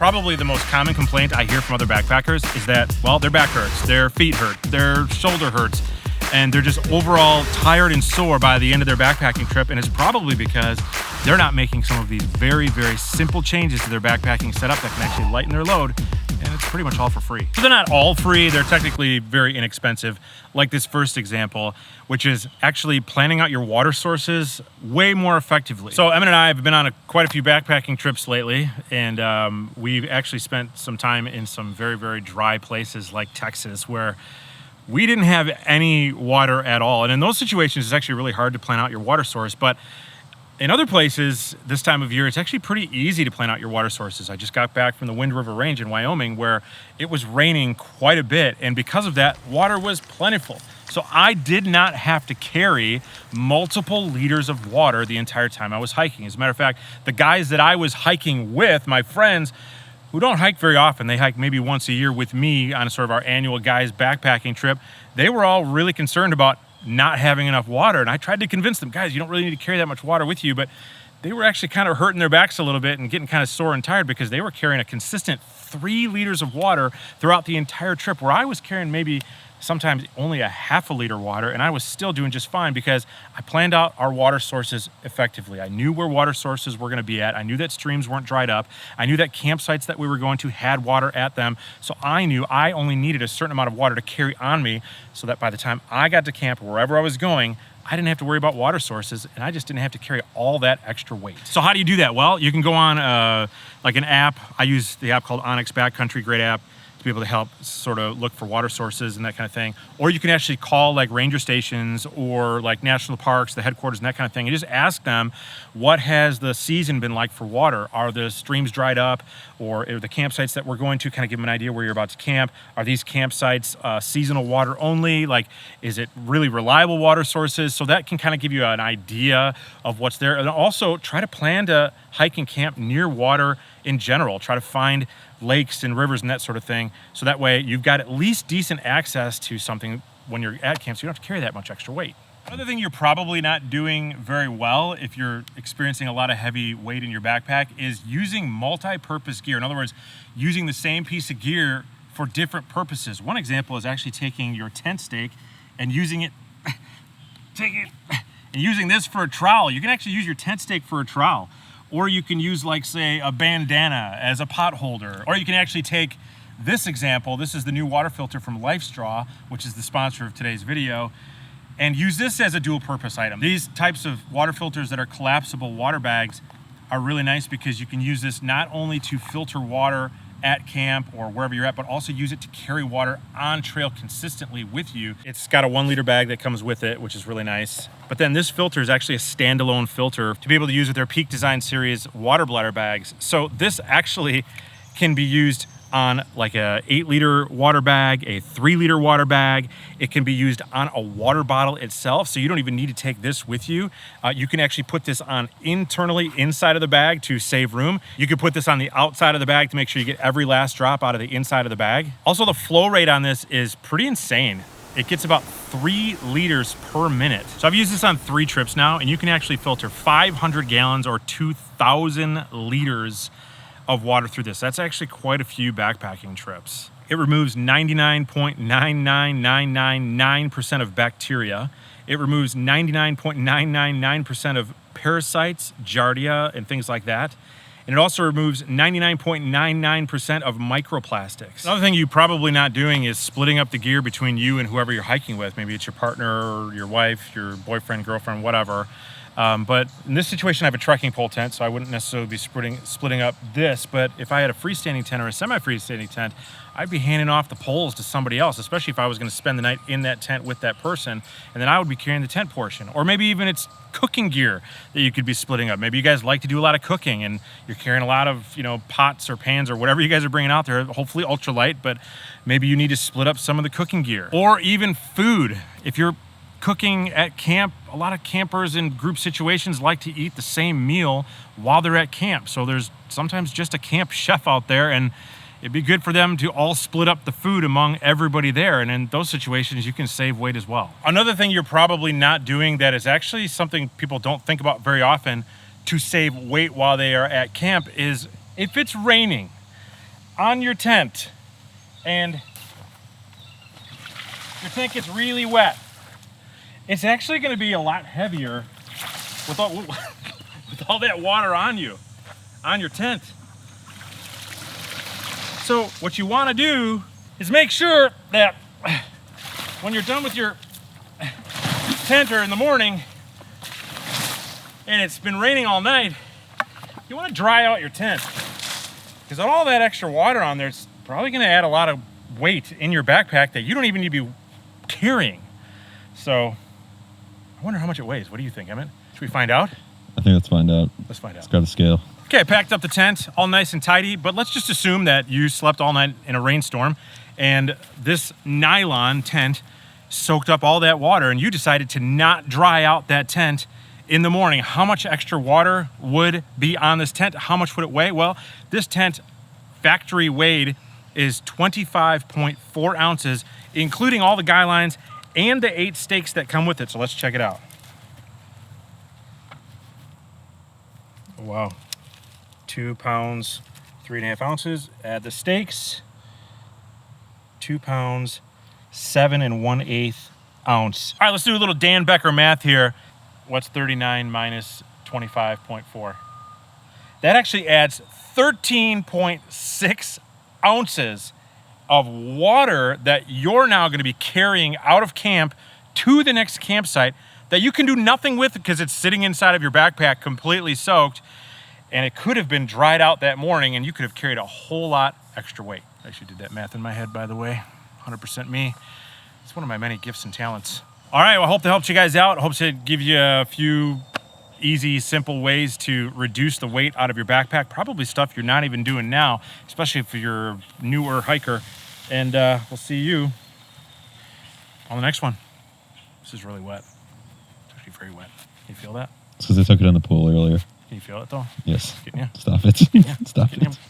Probably the most common complaint I hear from other backpackers is that, well, their back hurts, their feet hurt, their shoulder hurts, and they're just overall tired and sore by the end of their backpacking trip. And it's probably because they're not making some of these very, very simple changes to their backpacking setup that can actually lighten their load. And it's pretty much all for free. So they're not all free, they're technically very inexpensive, like this first example, which is actually planning out your water sources way more effectively. So Emmett and I have been on quite a few backpacking trips lately, and we've actually spent some time in some very, very dry places like Texas, where we didn't have any water at all. And in those situations, it's actually really hard to plan out your water source. But in other places, this time of year, it's actually pretty easy to plan out your water sources. I just got back from the Wind River Range in Wyoming, where it was raining quite a bit. And because of that, water was plentiful. So I did not have to carry multiple liters of water the entire time I was hiking. As a matter of fact, the guys that I was hiking with, my friends, who don't hike very often, they hike maybe once a year with me on sort of our annual guys backpacking trip, they were all really concerned about not having enough water. And I tried to convince them, guys, you don't really need to carry that much water with you. But they were actually kind of hurting their backs a little bit and getting kind of sore and tired because they were carrying a consistent 3 liters of water throughout the entire trip, where I was carrying maybe sometimes only a half a liter water, and I was still doing just fine because I planned out our water sources effectively. I knew where water sources were going to be at. I knew that streams weren't dried up. I knew that campsites that we were going to had water at them. So I knew I only needed a certain amount of water to carry on me so that by the time I got to camp, wherever I was going, I didn't have to worry about water sources, and I just didn't have to carry all that extra weight. So how do you do that? Well, you can go on like an app. I use the app called Onyx Backcountry, great app, to be able to help sort of look for water sources and that kind of thing. Or you can actually call like ranger stations or like national parks, the headquarters and that kind of thing, and just ask them, what has the season been like for water? Are the streams dried up? Or are the campsites that we're going to, kind of give them an idea where you're about to camp? Are these campsites seasonal water only? Like, is it really reliable water sources? So that can kind of give you an idea of what's there. And also try to plan to hike and camp near water in general. Try to find lakes and rivers and that sort of thing. So that way you've got at least decent access to something when you're at camp, so you don't have to carry that much extra weight. Another thing you're probably not doing very well if you're experiencing a lot of heavy weight in your backpack is using multi-purpose gear. In other words, using the same piece of gear for different purposes. One example is actually taking your tent stake and using it, and using this for a trowel. You can actually use your tent stake for a trowel. Or you can use, like, say, a bandana as a pot holder. Or you can actually take this example. This is the new water filter from LifeStraw, which is the sponsor of today's video, and use this as a dual purpose item. These types of water filters that are collapsible water bags are really nice because you can use this not only to filter water at camp or wherever you're at, but also use it to carry water on trail consistently with you. It's got a 1 liter bag that comes with it, which is really nice. But then this filter is actually a standalone filter to be able to use with their Peak Design Series water bladder bags. So this actually can be used on like a 8 liter water bag, a 3 liter water bag. It can be used on a water bottle itself, so you don't even need to take this with you. You can actually put this on internally inside of the bag to save room. You can put this on the outside of the bag to make sure you get every last drop out of the inside of the bag. Also, the flow rate on this is pretty insane. It gets about 3 liters per minute. So I've used this on 3 trips now, and you can actually filter 500 gallons or 2,000 liters of water through this. That's actually quite a few backpacking trips. It removes 99.99999% of bacteria. It removes 99.999% of parasites, giardia, and things like that. And it also removes 99.99% of microplastics. Another thing you're probably not doing is splitting up the gear between you and whoever you're hiking with. Maybe it's your partner or your wife, your boyfriend, girlfriend, whatever. But in this situation, I have a trekking pole tent, so I wouldn't necessarily be splitting up this. But if I had a freestanding tent or a semi-freestanding tent, I'd be handing off the poles to somebody else, especially if I was going to spend the night in that tent with that person, and then I would be carrying the tent portion. Or maybe even it's cooking gear that you could be splitting up. Maybe you guys like to do a lot of cooking and you're carrying a lot of, pots or pans or whatever you guys are bringing out there, hopefully ultralight, but maybe you need to split up some of the cooking gear. Or even food. If you're cooking at camp, a lot of campers in group situations like to eat the same meal while they're at camp. So there's sometimes just a camp chef out there, and it'd be good for them to all split up the food among everybody there. And in those situations, you can save weight as well. Another thing you're probably not doing that is actually something people don't think about very often to save weight while they are at camp is if it's raining. on your tent and your tent gets really wet, it's actually going to be a lot heavier with all that water on you, on your tent. So what you want to do is make sure that when you're done with your tent or in the morning and it's been raining all night, you want to dry out your tent, because all that extra water on there is probably going to add a lot of weight in your backpack that you don't even need to be carrying. So I wonder how much it weighs. What do you think, Emmett? Should we find out? I think let's find out. Let's find out. Let's grab the scale. Okay, I packed up the tent, all nice and tidy, but let's just assume that you slept all night in a rainstorm and this nylon tent soaked up all that water and you decided to not dry out that tent in the morning. How much extra water would be on this tent? How much would it weigh? Well, this tent factory weighed is 25.4 ounces, including all the guy lines and the 8 stakes that come with it. So let's check it out. Wow. 2 pounds, 3.5 ounces. Add the stakes. 2 pounds, 7 1/8 ounce. All right, let's do a little Dan Becker math here. What's 39 minus 25.4? That actually adds 13.6 ounces of water that you're now going to be carrying out of camp to the next campsite that you can do nothing with because it's sitting inside of your backpack completely soaked, and it could have been dried out that morning and you could have carried a whole lot extra weight. I actually did that math in my head, by the way. 100% me. It's one of my many gifts and talents. All right, well, I hope that helped you guys out. I hope to give you a few easy, simple ways to reduce the weight out of your backpack. Probably stuff you're not even doing now, especially if you're a newer hiker. And we'll see you on the next one. This is really wet. It's actually very wet. Can you feel that? It's because I took it in the pool earlier. Can you feel it though? Yes. Getting you? Stop it. Yeah. Stop Getting it. you?